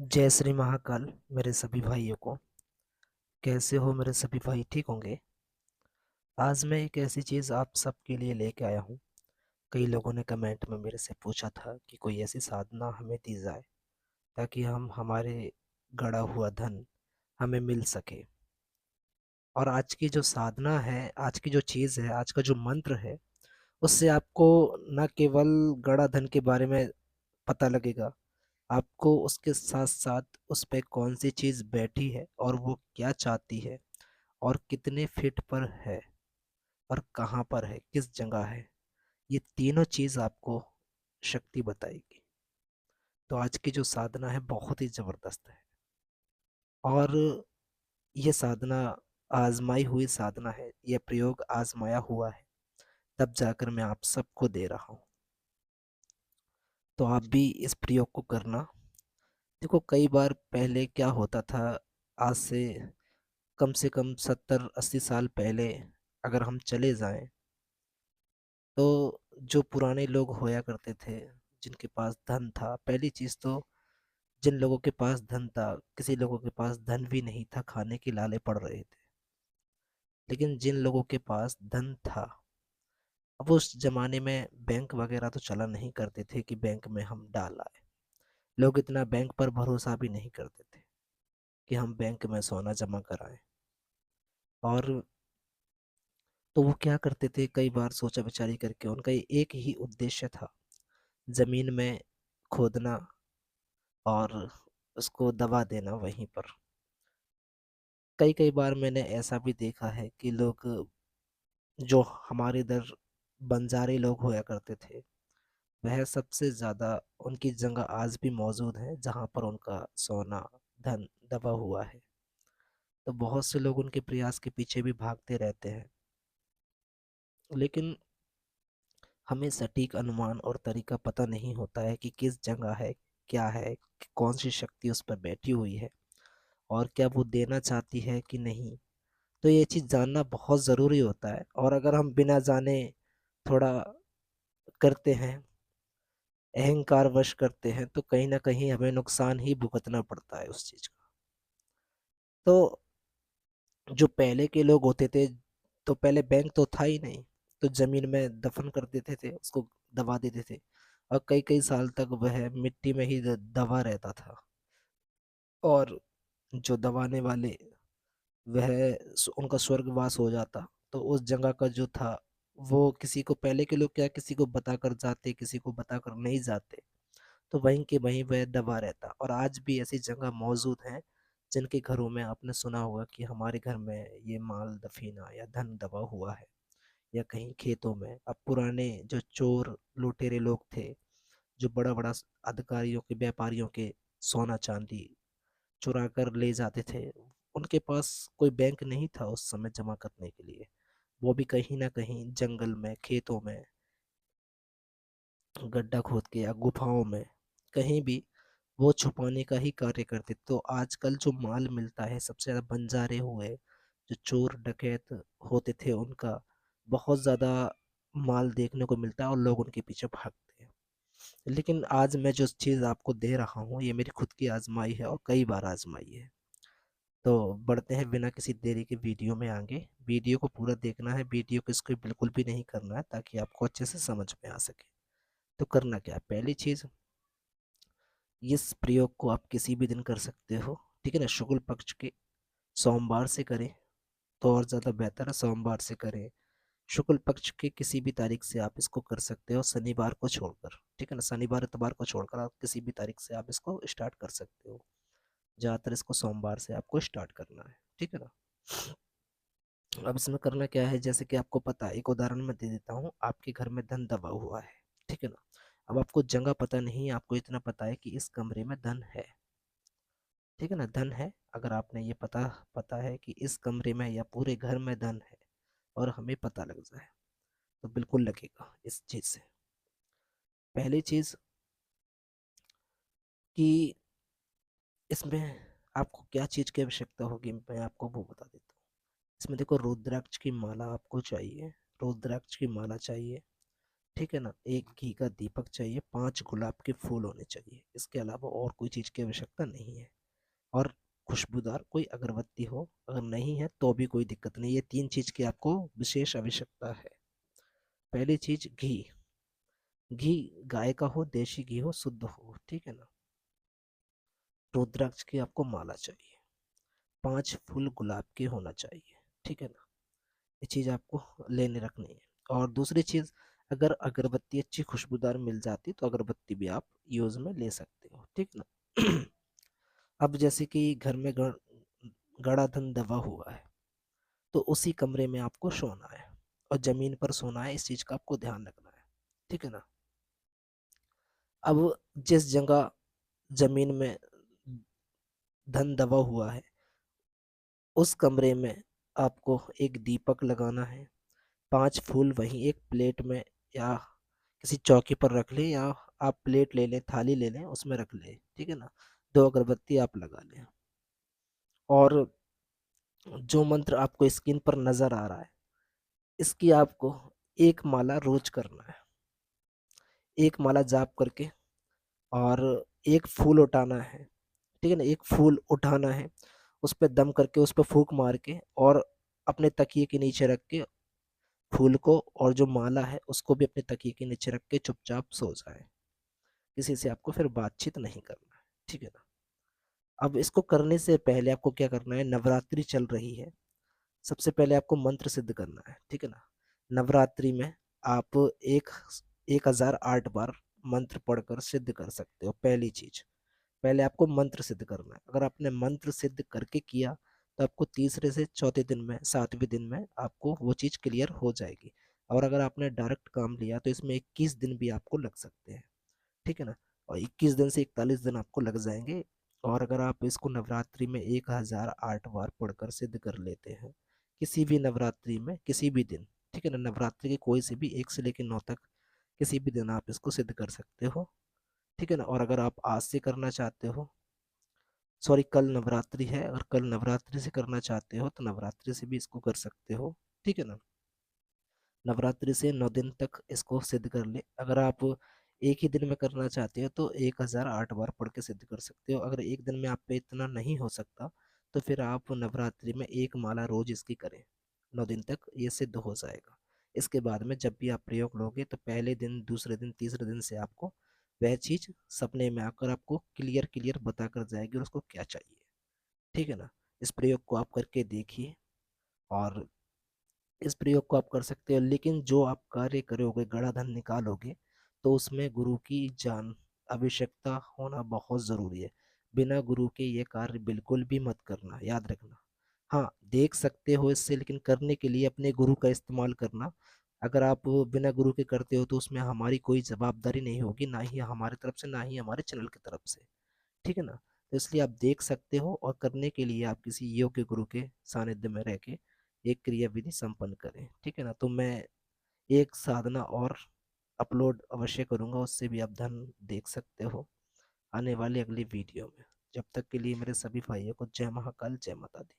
जय श्री महाकाल मेरे सभी भाइयों को। कैसे हो मेरे सभी भाई, ठीक होंगे? आज मैं एक ऐसी चीज़ आप सबके लिए लेके आया हूँ। कई लोगों ने कमेंट में मेरे से पूछा था कि कोई ऐसी साधना हमें दी जाए ताकि हम हमारे गड़ा हुआ धन हमें मिल सके। और आज की जो साधना है, आज की जो चीज़ है, आज का जो मंत्र है, उससे आपको न केवल गड़ा धन के बारे में पता लगेगा, आपको उसके साथ साथ उस पे कौन सी चीज़ बैठी है और वो क्या चाहती है और कितने फीट पर है और कहाँ पर है, किस जगह है, ये तीनों चीज़ आपको शक्ति बताएगी। तो आज की जो साधना है बहुत ही ज़बरदस्त है और ये साधना आजमाई हुई साधना है, ये प्रयोग आजमाया हुआ है, तब जाकर मैं आप सबको दे रहा हूँ। तो आप भी इस प्रयोग को करना। देखो, कई बार पहले क्या होता था, आज से कम 70-80 साल पहले अगर हम चले जाएं, तो जो पुराने लोग होया करते थे, जिनके पास धन था, पहली चीज़ तो जिन लोगों के पास धन था, किसी लोगों के पास धन भी नहीं था, खाने के लाले पड़ रहे थे। लेकिन जिन लोगों के पास धन था, अब उस जमाने में बैंक वगैरह तो चला नहीं करते थे कि बैंक में हम डाल आए। लोग इतना बैंक पर भरोसा भी नहीं करते थे कि हम बैंक में सोना जमा कराएं। और तो वो क्या करते थे, कई बार सोचा विचारी करके उनका एक ही उद्देश्य था, जमीन में खोदना और उसको दबा देना वहीं पर। कई कई बार मैंने ऐसा भी देखा है कि लोग, जो हमारे इधर बंजारे लोग होया करते थे, वह सबसे ज़्यादा उनकी जगह आज भी मौजूद है जहाँ पर उनका सोना धन दबा हुआ है। तो बहुत से लोग उनके प्रयास के पीछे भी भागते रहते हैं, लेकिन हमें सटीक अनुमान और तरीका पता नहीं होता है कि किस जगह है, क्या है, कि कौन सी शक्ति उस पर बैठी हुई है और क्या वो देना चाहती है कि नहीं। तो ये चीज़ जानना बहुत ज़रूरी होता है, और अगर हम बिना जाने थोड़ा करते हैं, अहंकार वश करते हैं, तो कहीं ना कहीं हमें नुकसान ही भुगतना पड़ता है उस चीज़ का। तो जो पहले के लोग होते थे, तो पहले बैंक तो था ही नहीं, तो जमीन में दफन कर देते थे, उसको दबा देते थे, और कई कई साल तक वह मिट्टी में ही दबा रहता था। और जो दबाने वाले, वह उनका स्वर्गवास हो जाता। तो उस जगह का जो था, वो किसी को, पहले के लोग क्या, किसी को बताकर जाते, किसी को बताकर नहीं जाते, तो वहीं के वहीं वह दबा रहता। और आज भी ऐसी जगह मौजूद हैं जिनके घरों में आपने सुना होगा कि हमारे घर में ये माल दफीना या धन दबा हुआ है, या कहीं खेतों में। अब पुराने जो चोर लुटेरे लोग थे, जो बड़ा बड़ा अधिकारियों के, व्यापारियों के सोना चांदी चुरा कर ले जाते थे, उनके पास कोई बैंक नहीं था उस समय जमा करने के लिए। वो भी कहीं ना कहीं जंगल में, खेतों में, गड्ढा खोद के या गुफाओं में, कहीं भी वो छुपाने का ही कार्य करते। तो आजकल जो माल मिलता है, सबसे ज़्यादा बंजारे हुए, जो चोर डकैत होते थे, उनका बहुत ज़्यादा माल देखने को मिलता है और लोग उनके पीछे भागते हैं। लेकिन आज मैं जो चीज़ आपको दे रहा हूँ, ये मेरी खुद की आजमाई है और कई बार आजमाई है। तो बढ़ते हैं बिना किसी देरी के वीडियो में आगे। वीडियो को पूरा देखना है, वीडियो को स्किप बिल्कुल भी नहीं करना है, ताकि आपको अच्छे से समझ में आ सके। तो करना क्या है, पहली चीज़, इस प्रयोग को आप किसी भी दिन कर सकते हो, ठीक है ना। शुक्ल पक्ष के सोमवार से करें तो और ज़्यादा बेहतर है, सोमवार से करें। शुक्ल पक्ष के किसी भी तारीख से आप इसको कर सकते हो, शनिवार को छोड़कर, ठीक है ना। शनिवार इतवार को छोड़कर आप किसी भी तारीख से आप इसको स्टार्ट कर सकते हो। ज़्यादातर इसको सोमवार से आपको स्टार्ट करना है, ठीक है ना। अब इसमें करना क्या है, जैसे कि आपको पता है, एक उदाहरण मैं दे देता हूँ। आपके घर में धन दबा हुआ है, ठीक है ना। अब आपको जगह पता नहीं है, आपको इतना पता है कि इस कमरे में धन है, ठीक है ना, धन है। अगर आपने ये पता पता है कि इस कमरे में या पूरे घर में धन है, और हमें पता लग जाए, तो बिल्कुल लगेगा इस चीज़ से। पहली चीज़ कि इसमें आपको क्या चीज़ की आवश्यकता होगी, मैं आपको वो बता देता हूँ। इसमें देखो, रुद्राक्ष की माला आपको चाहिए, रुद्राक्ष की माला चाहिए, ठीक है ना। एक घी का दीपक चाहिए, 5 गुलाब के फूल होने चाहिए, इसके अलावा और कोई चीज़ की आवश्यकता नहीं है। और खुशबूदार कोई अगरबत्ती हो, अगर नहीं है तो भी कोई दिक्कत नहीं, ये 3 चीज़ की आपको विशेष आवश्यकता है। पहली चीज़ घी। घी गाय का हो, देसी घी हो, शुद्ध हो, ठीक है ना। रुद्राक्ष की आपको माला चाहिए, 5 फूल गुलाब के होना चाहिए, ठीक है ना। ये चीज़ आपको लेने रखनी है। और दूसरी चीज़, अगर अगरबत्ती अच्छी खुशबूदार मिल जाती तो अगरबत्ती भी आप यूज़ में ले सकते हो, ठीक ना। अब जैसे कि घर में गड़ा धन दबा हुआ है, तो उसी कमरे में आपको सोना है और ज़मीन पर सोना है, इस चीज़ का आपको ध्यान रखना है, ठीक है ना। अब जिस जगह ज़मीन में धन दबा हुआ है, उस कमरे में आपको एक दीपक लगाना है, 5 फूल वहीं एक प्लेट में या किसी चौकी पर रख लें, या आप प्लेट ले लें, थाली ले लें, उसमें रख लें, ठीक है ना। 2 अगरबत्ती आप लगा लें। और जो मंत्र आपको स्क्रीन पर नज़र आ रहा है, इसकी आपको एक माला रोज करना है। एक माला जाप करके, और एक फूल उठाना है, ठीक है ना। एक फूल उठाना है, उस पे दम करके, उस पे फूक मार के, और अपने तकिए के नीचे रख के फूल को और जो माला है उसको भी अपने तकिए के नीचे रख के चुपचाप सो जाए। किसी से आपको फिर बातचीत नहीं करना है, ठीक है ना। अब इसको करने से पहले आपको क्या करना है, नवरात्रि चल रही है, सबसे पहले आपको मंत्र सिद्ध करना है, ठीक है ना। नवरात्रि में आप एक 1008 बार मंत्र पढ़कर सिद्ध कर सकते हो। पहली चीज, पहले आपको मंत्र सिद्ध करना है। अगर आपने मंत्र सिद्ध करके किया तो आपको तीसरे से चौथे दिन में, 7वें दिन में आपको वो चीज़ क्लियर हो जाएगी। और अगर आपने डायरेक्ट काम लिया तो इसमें 21 दिन भी आपको लग सकते हैं, ठीक है ना। और 21 दिन से 41 दिन आपको लग जाएंगे। और अगर आप इसको नवरात्रि में 1008 बार पढ़कर सिद्ध कर लेते हैं, किसी भी नवरात्रि में किसी भी दिन, ठीक है ना, नवरात्रि के कोई से भी 1 से लेकर 9 तक किसी भी दिन आप इसको सिद्ध कर सकते हो, ठीक है ना। और अगर आप आज से करना चाहते हो, सॉरी कल नवरात्रि है, अगर कल नवरात्रि से करना चाहते हो तो नवरात्रि से भी इसको कर सकते हो, ठीक है ना। नवरात्रि से 9 दिन तक इसको सिद्ध कर ले। अगर आप एक ही दिन में करना चाहते हो तो 1008 बार पढ़ के सिद्ध कर सकते हो। अगर एक दिन में आप पे इतना नहीं हो सकता तो फिर आप नवरात्रि में एक माला रोज इसकी करें, 9 दिन तक ये सिद्ध हो जाएगा। इसके बाद में जब भी आप प्रयोग लोगे तो पहले दिन, दूसरे दिन, तीसरे दिन से आपको वह चीज़ सपने में आकर आपको क्लियर क्लियर बता कर जाएगी और उसको क्या चाहिए, ठीक है ना। इस प्रयोग को आप करके देखिए, और इस प्रयोग को आप कर सकते हो। लेकिन जो आप कार्य करोगे, गड़ा धन निकालोगे, तो उसमें गुरु की जान आवश्यकता होना बहुत ज़रूरी है। बिना गुरु के ये कार्य बिल्कुल भी मत करना, याद रखना। हाँ, देख सकते हो इससे, लेकिन करने के लिए अपने गुरु का इस्तेमाल करना। अगर आप बिना गुरु के करते हो तो उसमें हमारी कोई जवाबदारी नहीं होगी, ना ही हमारी तरफ से, ना ही हमारे चैनल की तरफ से, ठीक है ना। तो इसलिए आप देख सकते हो, और करने के लिए आप किसी योग्य गुरु के सानिध्य में रह के एक क्रिया विधि संपन्न करें, ठीक है ना। तो मैं एक साधना और अपलोड अवश्य करूँगा, उससे भी आप धन देख सकते हो आने वाली अगली वीडियो में। जब तक के लिए मेरे सभी भाइयों को जय महाकाल, जय माता दी।